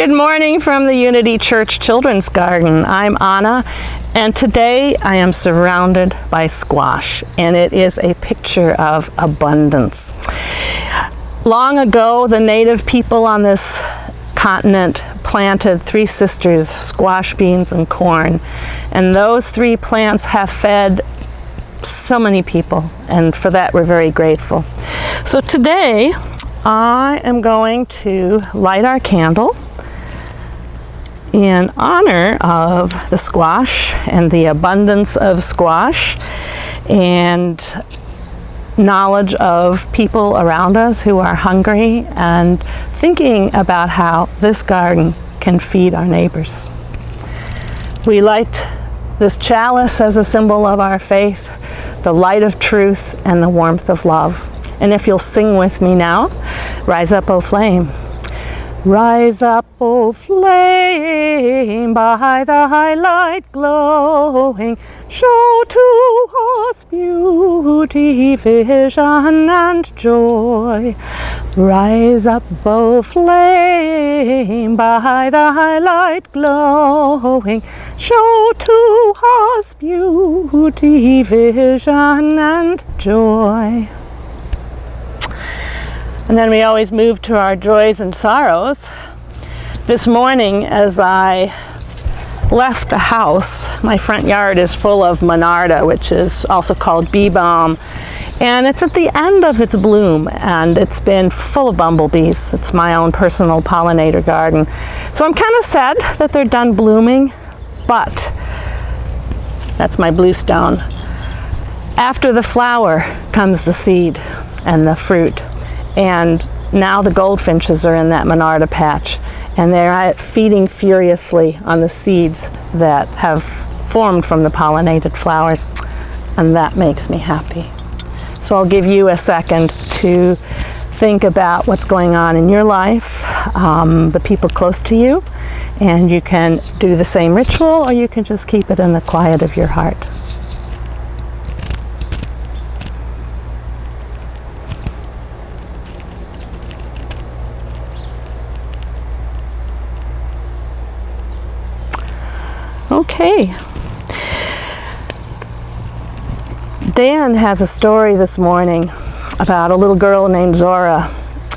Good morning from the Unity Church Children's Garden. I'm Anna, and today I am surrounded by squash, and it is a picture of abundance. Long ago, the native people on this continent planted three sisters, squash, beans, and corn, and those three plants have fed so many people, and for that we're very grateful. So today I am going to light our candle in honor of the squash and the abundance of squash and knowledge of people around us who are hungry, and thinking about how this garden can feed our neighbors. We light this chalice as a symbol of our faith, the light of truth and the warmth of love. And if you'll sing with me now, Rise Up, O Flame. Rise up, O flame, by thy light glowing, show to us beauty, vision, and joy. Rise up, O flame, by thy light glowing, show to us beauty, vision, and joy. And then we always move to our joys and sorrows. This morning, as I left the house, my front yard is full of monarda, which is also called bee balm. And it's at the end of its bloom, and it's been full of bumblebees. It's my own personal pollinator garden. So I'm kind of sad that they're done blooming, but that's my bluestone. After the flower comes the seed and the fruit. And now the goldfinches are in that monarda patch, and they're feeding furiously on the seeds that have formed from the pollinated flowers, and that makes me happy. So I'll give you a second to think about what's going on in your life, the people close to you, and you can do the same ritual, or you can just keep it in the quiet of your heart. Okay. Dan has a story this morning about a little girl named Zora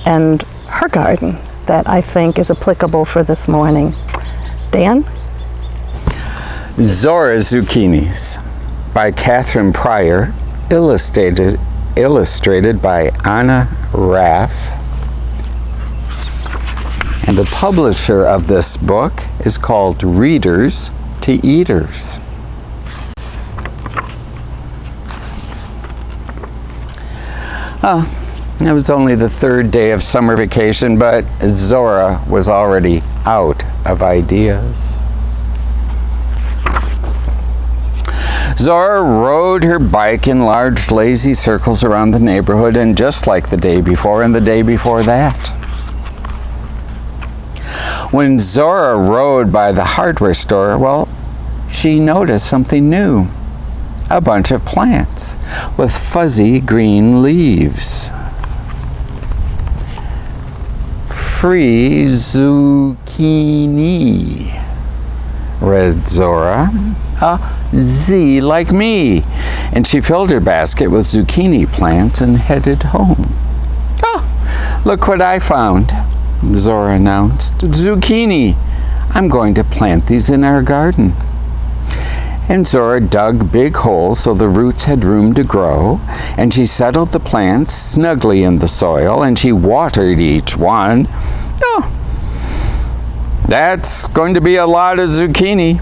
and her garden that I think is applicable for this morning. Dan? Zora's Zucchinis by Catherine Pryor, illustrated by Anna Raff. And the publisher of this book is called Readers to Eaters. It was only the third day of summer vacation, but Zora was already out of ideas. Zora rode her bike in large, lazy circles around the neighborhood, and just like the day before and the day before that. When Zora rode by the hardware store, well, she noticed something new. A bunch of plants with fuzzy green leaves. Free zucchini, read Zora. A Z like me. And she filled her basket with zucchini plants and headed home. Oh, look what I found, Zora announced. Zucchini. I'm going to plant these in our garden. And Zora dug big holes so the roots had room to grow, and she settled the plants snugly in the soil, and she watered each one. Oh, that's going to be a lot of zucchini,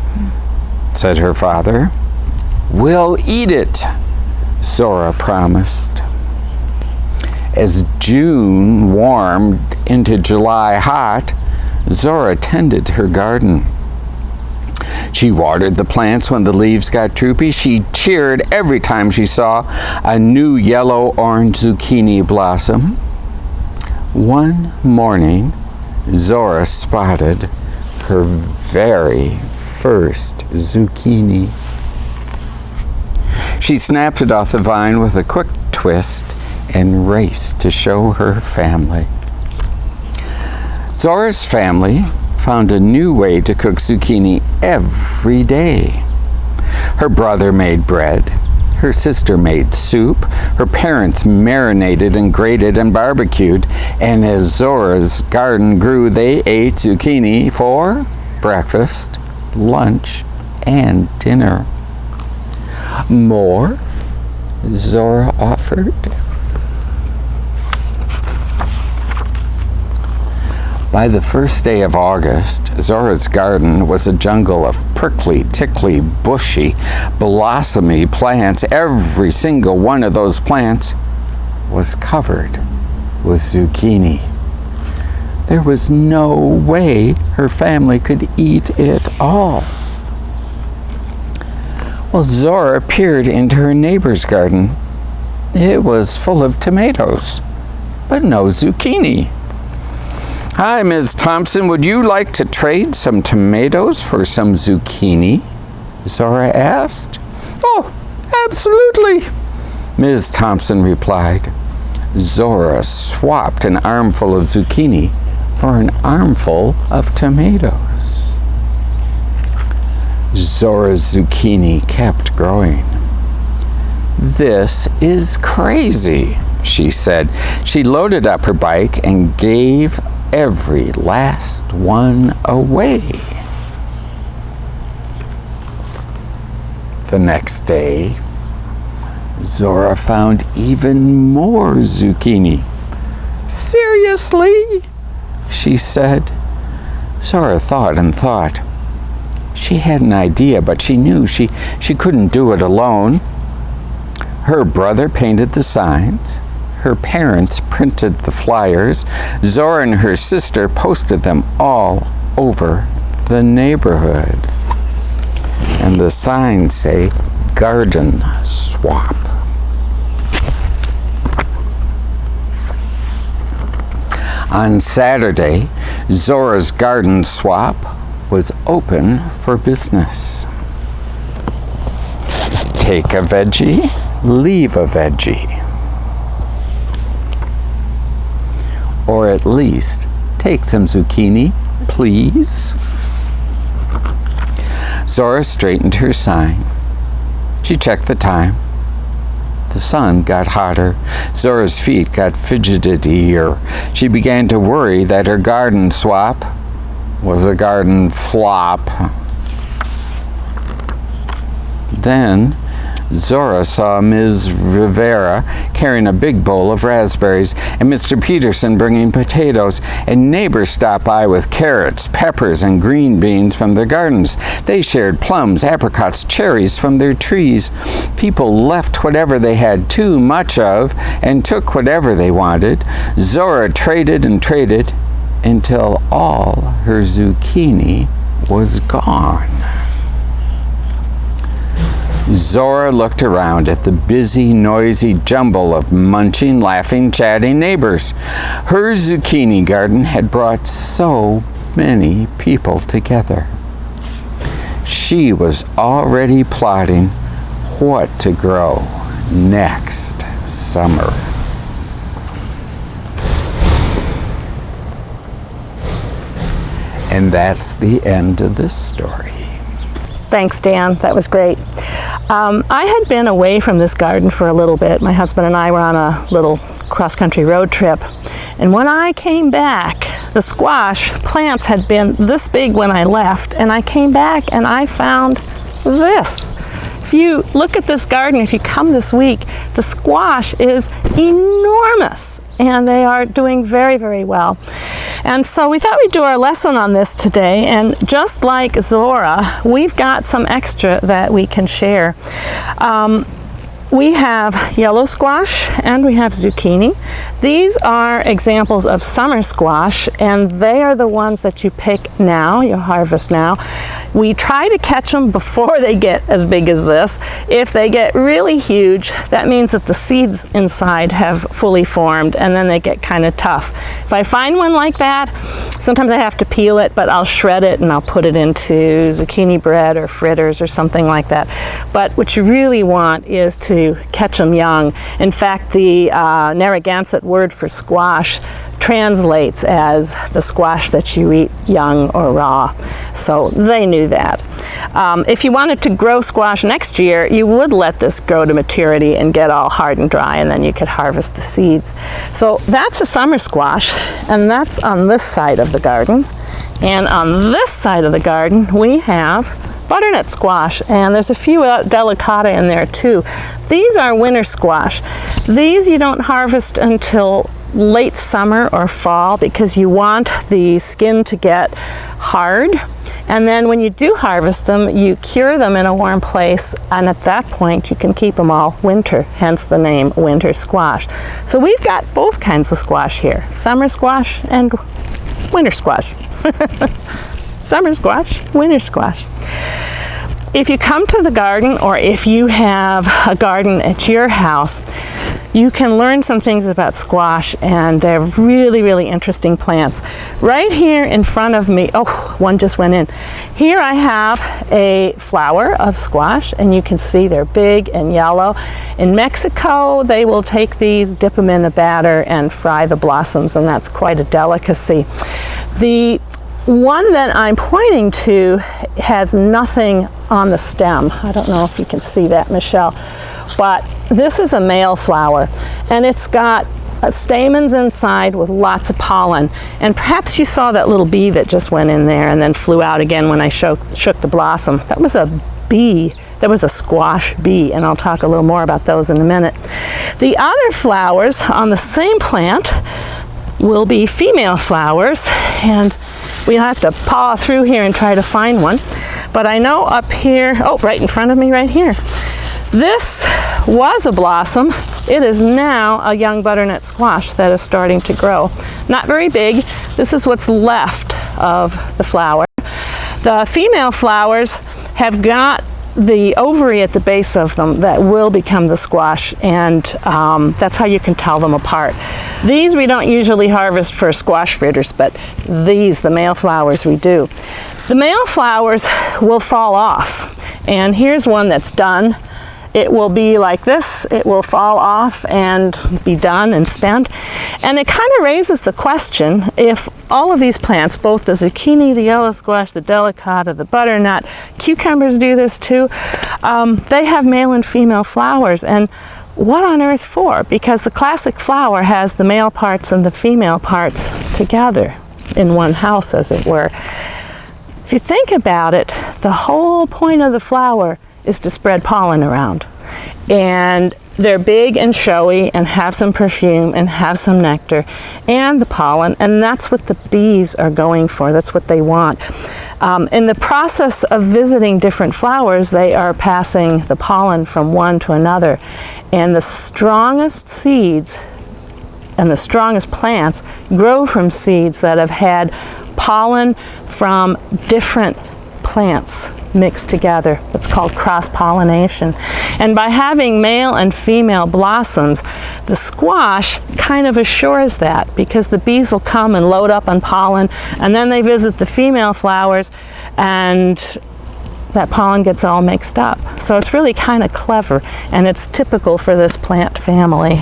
said her father. We'll eat it, Zora promised. As June warmed into July hot, Zora tended her garden. She watered the plants when the leaves got droopy. She cheered every time she saw a new yellow-orange zucchini blossom. One morning, Zora spotted her very first zucchini. She snapped it off the vine with a quick twist and raced to show her family. Zora's family found a new way to cook zucchini every day. Her brother made bread. Her sister made soup. Her parents marinated and grated and barbecued. And as Zora's garden grew, they ate zucchini for breakfast, lunch, and dinner. More? Zora offered. By the first day of August, Zora's garden was a jungle of prickly, tickly, bushy, blossomy plants. Every single one of those plants was covered with zucchini. There was no way her family could eat it all. Well, Zora peered into her neighbor's garden. It was full of tomatoes, but no zucchini. "Hi, Ms. Thompson, would you like to trade some tomatoes for some zucchini?" Zora asked. "Oh, absolutely," Ms. Thompson replied. Zora swapped an armful of zucchini for an armful of tomatoes. Zora's zucchini kept growing. "This is crazy," she said. She loaded up her bike and gave every last one away. The next day, Zora found even more zucchini. "Seriously?" she said. Zora thought and thought. She had an idea, but she knew she couldn't do it alone. Her brother painted the signs. Her parents printed the flyers. Zora and her sister posted them all over the neighborhood. And the signs say, "Garden Swap." On Saturday, Zora's Garden Swap was open for business. Take a veggie, leave a veggie. Or at least take some zucchini, please. Zora straightened her sign. She checked the time. The sun got hotter. Zora's feet got fidgetier. She began to worry that her garden swap was a garden flop. Then Zora saw Ms. Rivera carrying a big bowl of raspberries and Mr. Peterson bringing potatoes, and neighbors stopped by with carrots, peppers, and green beans from their gardens. They shared plums, apricots, cherries from their trees. People left whatever they had too much of and took whatever they wanted. Zora traded and traded until all her zucchini was gone. Zora looked around at the busy, noisy jumble of munching, laughing, chatting neighbors. Her zucchini garden had brought so many people together. She was already plotting what to grow next summer. And that's the end of this story. Thanks, Dan. That was great. I had been away from this garden for a little bit. My husband and I were on a little cross-country road trip. And when I came back, the squash plants had been this big when I left. And I came back and I found this. If you look at this garden, if you come this week, the squash is enormous. And they are doing very, very well. And so we thought we'd do our lesson on this today, and just like Zora, we've got some extra that we can share. We have yellow squash and we have zucchini. These are examples of summer squash, and they are the ones that you pick now, you harvest now. We try to catch them before they get as big as this. If they get really huge, that means that the seeds inside have fully formed, and then they get kind of tough. If I find one like that, sometimes I have to peel it, but I'll shred it and I'll put it into zucchini bread or fritters or something like that. But what you really want is to to catch them young. In fact, the Narragansett word for squash translates as the squash that you eat young or raw. So they knew that. If you wanted to grow squash next year, you would let this grow to maturity and get all hard and dry, and then you could harvest the seeds. So that's a summer squash, and that's on this side of the garden. And on this side of the garden, we have butternut squash, and there's a few delicata in there too. These are winter squash. These you don't harvest until late summer or fall because you want the skin to get hard. And then when you do harvest them, you cure them in a warm place, and at that point you can keep them all winter, hence the name winter squash. So we've got both kinds of squash here, summer squash and winter squash. Summer squash, winter squash. If you come to the garden, or if you have a garden at your house, you can learn some things about squash, and they're really, really interesting plants. Right here in front of me, oh, one just went in. Here I have a flower of squash, and you can see they're big and yellow. In Mexico, they will take these, dip them in a batter, and fry the blossoms, and that's quite a delicacy. The one that I'm pointing to has nothing on the stem. I don't know if you can see that, Michelle, but this is a male flower, and it's got stamens inside with lots of pollen. And perhaps you saw that little bee that just went in there and then flew out again when I shook the blossom. That was a bee. That was a squash bee, and I'll talk a little more about those in a minute. The other flowers on the same plant will be female flowers, and we'll have to paw through here and try to find one. But I know up here, oh, right in front of me right here, this was a blossom. It is now a young butternut squash that is starting to grow. Not very big. This is what's left of the flower. The female flowers have got the ovary at the base of them that will become the squash, and that's how you can tell them apart. These we don't usually harvest for squash fritters, but these, the male flowers, we do. The male flowers will fall off, and here's one that's done. It will be like this. It will fall off and be done and spent. And it kind of raises the question, if all of these plants, both the zucchini, the yellow squash, the delicata, the butternut, cucumbers do this too, they have male and female flowers. And what on earth for? Because the classic flower has the male parts and the female parts together in one house, as it were. If you think about it, the whole point of the flower is to spread pollen around. And they're big and showy and have some perfume and have some nectar and the pollen, and that's what the bees are going for. That's what they want. In the process of visiting different flowers, they are passing the pollen from one to another. And the strongest seeds and the strongest plants grow from seeds that have had pollen from different plants mixed together. That's called cross-pollination. And by having male and female blossoms, the squash kind of assures that, because the bees will come and load up on pollen, and then they visit the female flowers, and that pollen gets all mixed up. So it's really kind of clever, and it's typical for this plant family.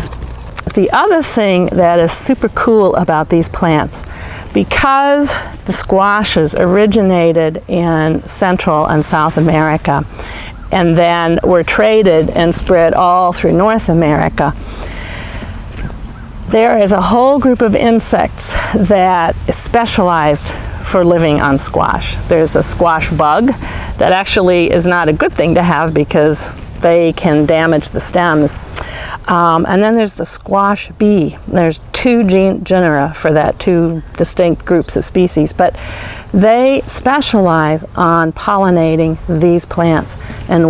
The other thing that is super cool about these plants, because the squashes originated in Central and South America and then were traded and spread all through North America, there is a whole group of insects that is specialized for living on squash. There's a squash bug that actually is not a good thing to have because they can damage the stems. And then there's the squash bee. There's two genera for that, two distinct groups of species, but they specialize on pollinating these plants. And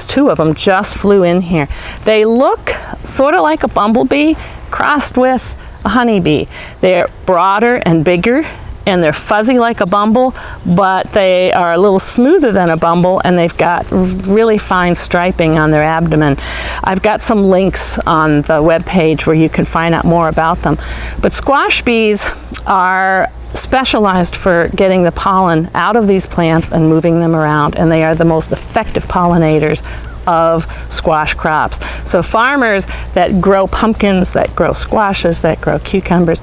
two of them just flew in here. They look sort of like a bumblebee crossed with a honeybee. They're broader and bigger, and they're fuzzy like a bumble, but they are a little smoother than a bumble, and they've got really fine striping on their abdomen. I've got some links on the webpage where you can find out more about them. But squash bees are specialized for getting the pollen out of these plants and moving them around, and they are the most effective pollinators of squash crops. So farmers that grow pumpkins, that grow squashes, that grow cucumbers,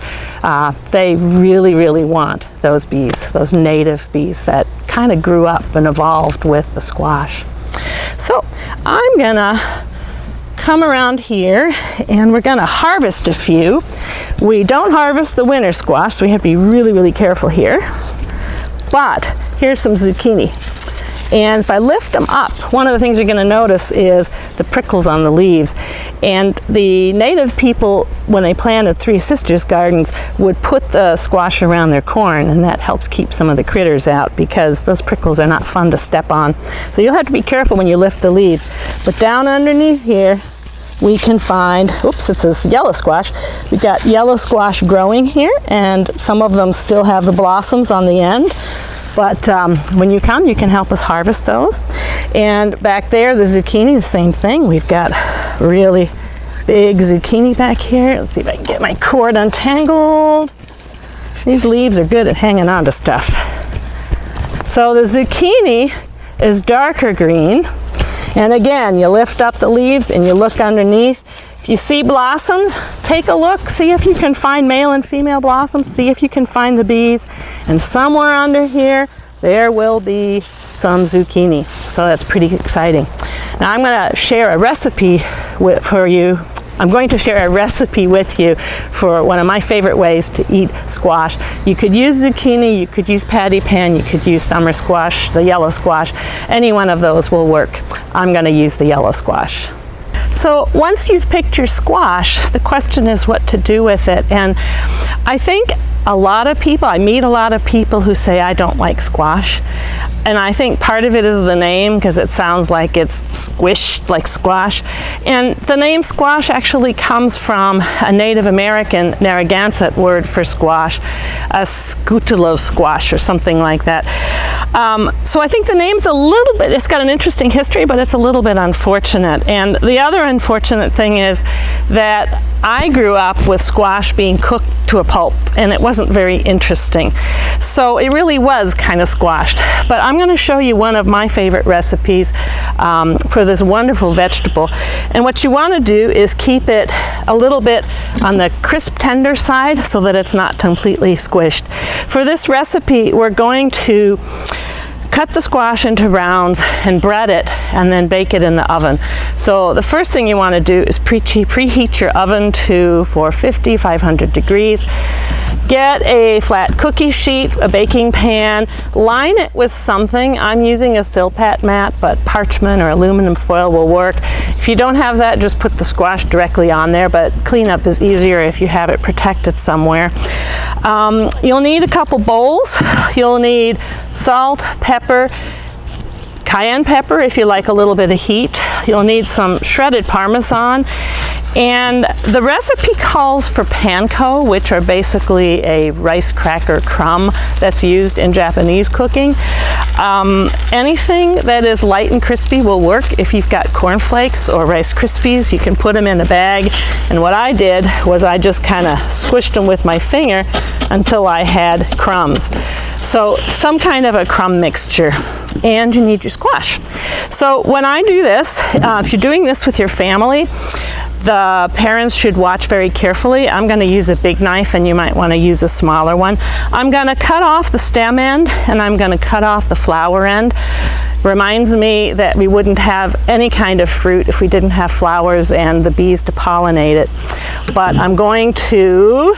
they really, really want those bees, those native bees that kind of grew up and evolved with the squash. So I'm gonna come around here and we're gonna harvest a few. We don't harvest the winter squash, so we have to be really, really careful here. But here's some zucchini. And if I lift them up, one of the things you're going to notice is the prickles on the leaves. And the native people, when they planted Three Sisters gardens, would put the squash around their corn, and that helps keep some of the critters out because those prickles are not fun to step on. So you'll have to be careful when you lift the leaves. But down underneath here, we can find, oops, it says yellow squash. We've got yellow squash growing here, and some of them still have the blossoms on the end. But when you come, you can help us harvest those. And back there, the zucchini, the same thing. We've got really big zucchini back here. Let's see if I can get my cord untangled. These leaves are good at hanging on to stuff. So the zucchini is darker green. And again, you lift up the leaves and you look underneath. If you see blossoms, take a look, see if you can find male and female blossoms, see if you can find the bees. And somewhere under here, there will be some zucchini. So that's pretty exciting. Now I'm going to share a recipe for you. I'm going to share a recipe with you for one of my favorite ways to eat squash. You could use zucchini, you could use patty pan, you could use summer squash, the yellow squash. Any one of those will work. I'm going to use the yellow squash. So once you've picked your squash, the question is what to do with it. And I think a lot of people, I meet a lot of people who say, I don't like squash. And I think part of it is the name, because it sounds like it's squished like squash. And the name squash actually comes from a Native American Narragansett word for squash, a scutula squash or something like that. So I think the name's a little bit, it's got an interesting history, but it's a little bit unfortunate. And the other unfortunate thing is that I grew up with squash being cooked to a pulp, and it wasn't very interesting. So it really was kind of squashed. But I'm going to show you one of my favorite recipes for this wonderful vegetable. And what you want to do is keep it a little bit on the crisp, tender side so that it's not completely squished. For this recipe, we're going to cut the squash into rounds and bread it and then bake it in the oven. So the first thing you want to do is preheat your oven to 450, 500 degrees. Get a flat cookie sheet, a baking pan, line it with something. I'm using a silpat mat, but parchment or aluminum foil will work. If you don't have that, just put the squash directly on there, but cleanup is easier if you have it protected somewhere. You'll need a couple bowls. You'll need salt, pepper, cayenne pepper if you like a little bit of heat. You'll need some shredded Parmesan. And the recipe calls for panko, which are basically a rice cracker crumb that's used in Japanese cooking. Anything that is light and crispy will work. If you've got cornflakes or Rice Krispies, you can put them in a bag. And what I did was I just kind of squished them with my finger until I had crumbs. So some kind of a crumb mixture. And you need your squash. So when I do this, if you're doing this with your family, the parents should watch very carefully. I'm going to use a big knife and you might want to use a smaller one. I'm going to cut off the stem end and I'm going to cut off the flower end. Reminds me that we wouldn't have any kind of fruit if we didn't have flowers and the bees to pollinate it. But I'm going to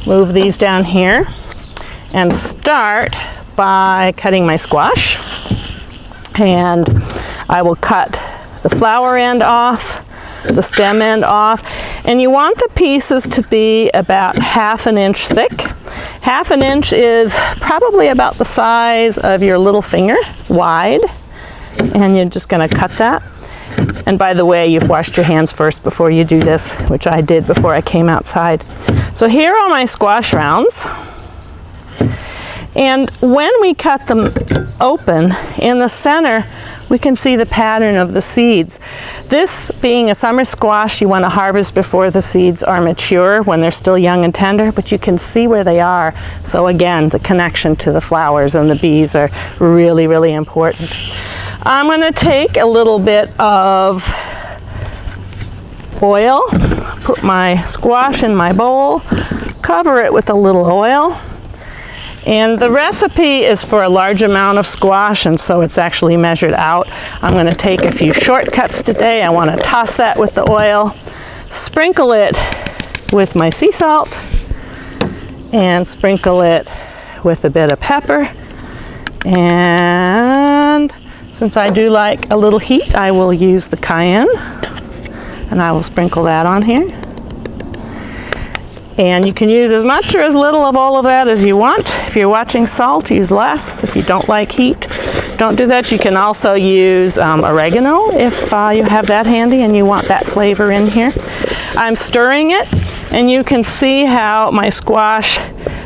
move these down here and start by cutting my squash. And I will cut the flower end off, the stem end off, and you want the pieces to be about 1/2 inch thick. 1/2 inch is probably about the size of your little finger wide, and you're just going to cut that. And by the way, you've washed your hands first before you do this, which I did before I came outside. So here are my squash rounds. And when we cut them open, in the center, we can see the pattern of the seeds. This being a summer squash, you want to harvest before the seeds are mature, when they're still young and tender, but you can see where they are. So again, the connection to the flowers and the bees are really, really important. I'm going to take a little bit of oil, put my squash in my bowl, cover it with a little oil. And the recipe is for a large amount of squash, and so it's actually measured out. I'm going to take a few shortcuts today. I want to toss that with the oil, sprinkle it with my sea salt, and sprinkle it with a bit of pepper. And since I do like a little heat, I will use the cayenne, and I will sprinkle that on here. And you can use as much or as little of all of that as you want. If you're watching salt, use less. If you don't like heat, don't do that. You can also use oregano if you have that handy and you want that flavor in here. I'm stirring it, and you can see how my squash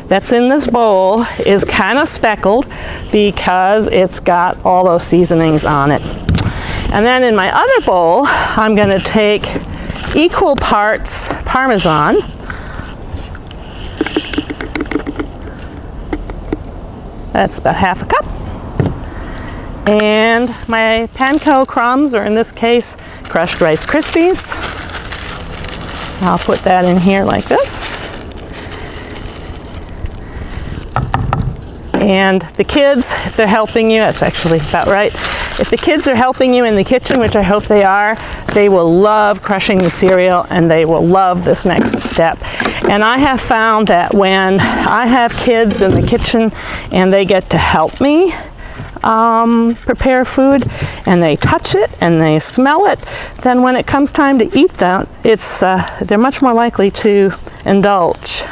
that's in this bowl is kind of speckled because it's got all those seasonings on it. And then in my other bowl, I'm going to take equal parts Parmesan. That's about half a cup. And my panko crumbs, or in this case, crushed Rice Krispies. I'll put that in here like this. And the kids, if they're helping you, that's actually about right. If the kids are helping you in the kitchen, which I hope they are, they will love crushing the cereal, and they will love this next step. And I have found that when I have kids in the kitchen and they get to help me prepare food, and they touch it and they smell it, then when it comes time to eat that, they're much more likely to indulge.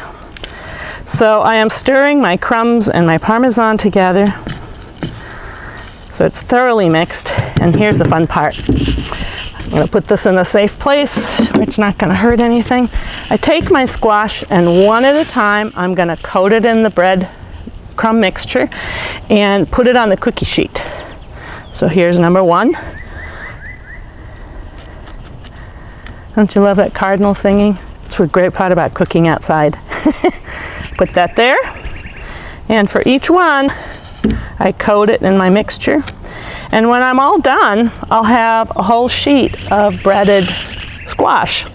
So I am stirring my crumbs and my Parmesan together so it's thoroughly mixed. And here's the fun part. I'm going to put this in a safe place where it's not going to hurt anything. I take my squash, and one at a time I'm going to coat it in the bread crumb mixture and put it on the cookie sheet. So here's number one. Don't you love that cardinal singing? It's a great part about cooking outside. Put that there, and for each one I coat it in my mixture, and when I'm all done, I'll have a whole sheet of breaded squash.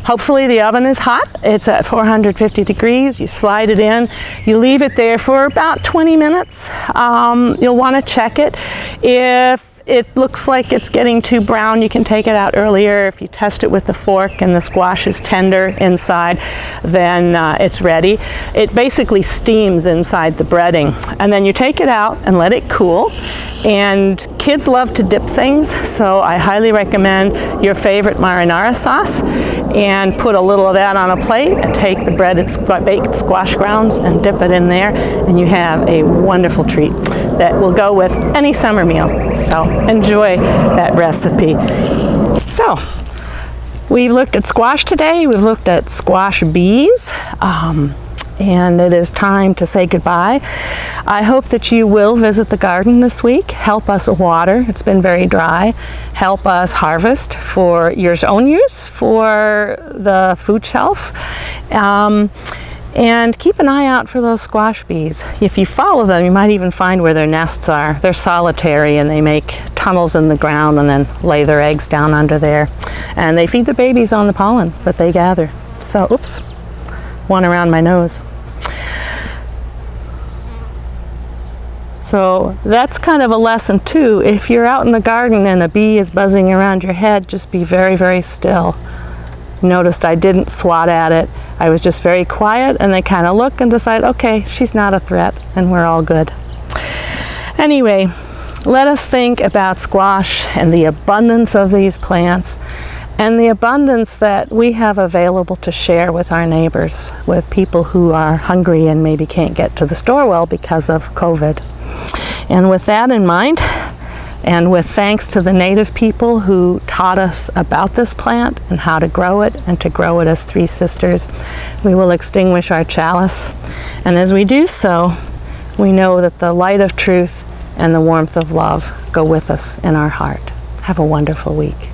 Hopefully the oven is hot. It's at 450 degrees. You slide it in. You leave it there for about 20 minutes. You'll want to check it. If it looks like it's getting too brown, you can take it out earlier. If you test it with a fork and the squash is tender inside, then it's ready. It basically steams inside the breading. And then you take it out and let it cool. And kids love to dip things, so I highly recommend your favorite marinara sauce, and put a little of that on a plate and take the breaded baked squash grounds and dip it in there, and you have a wonderful treat that will go with any summer meal. So enjoy that recipe. So we've looked at squash today. We've looked at squash bees. And it is time to say goodbye. I hope that you will visit the garden this week. Help us water. It's been very dry. Help us harvest for your own use, for the food shelf. And keep an eye out for those squash bees. If you follow them, you might even find where their nests are. They're solitary, and they make tunnels in the ground and then lay their eggs down under there. And they feed the babies on the pollen that they gather. So, oops, one around my nose. So that's kind of a lesson too. If you're out in the garden and a bee is buzzing around your head, just be very, very still. Noticed I didn't swat at it. I was just very quiet, and they kind of look and decide, okay, she's not a threat, and we're all good. Anyway, let us think about squash and the abundance of these plants, and the abundance that we have available to share with our neighbors, with people who are hungry and maybe can't get to the store well because of COVID. And with that in mind, and with thanks to the native people who taught us about this plant and how to grow it, and to grow it as three sisters, we will extinguish our chalice. And as we do so, we know that the light of truth and the warmth of love go with us in our heart. Have a wonderful week.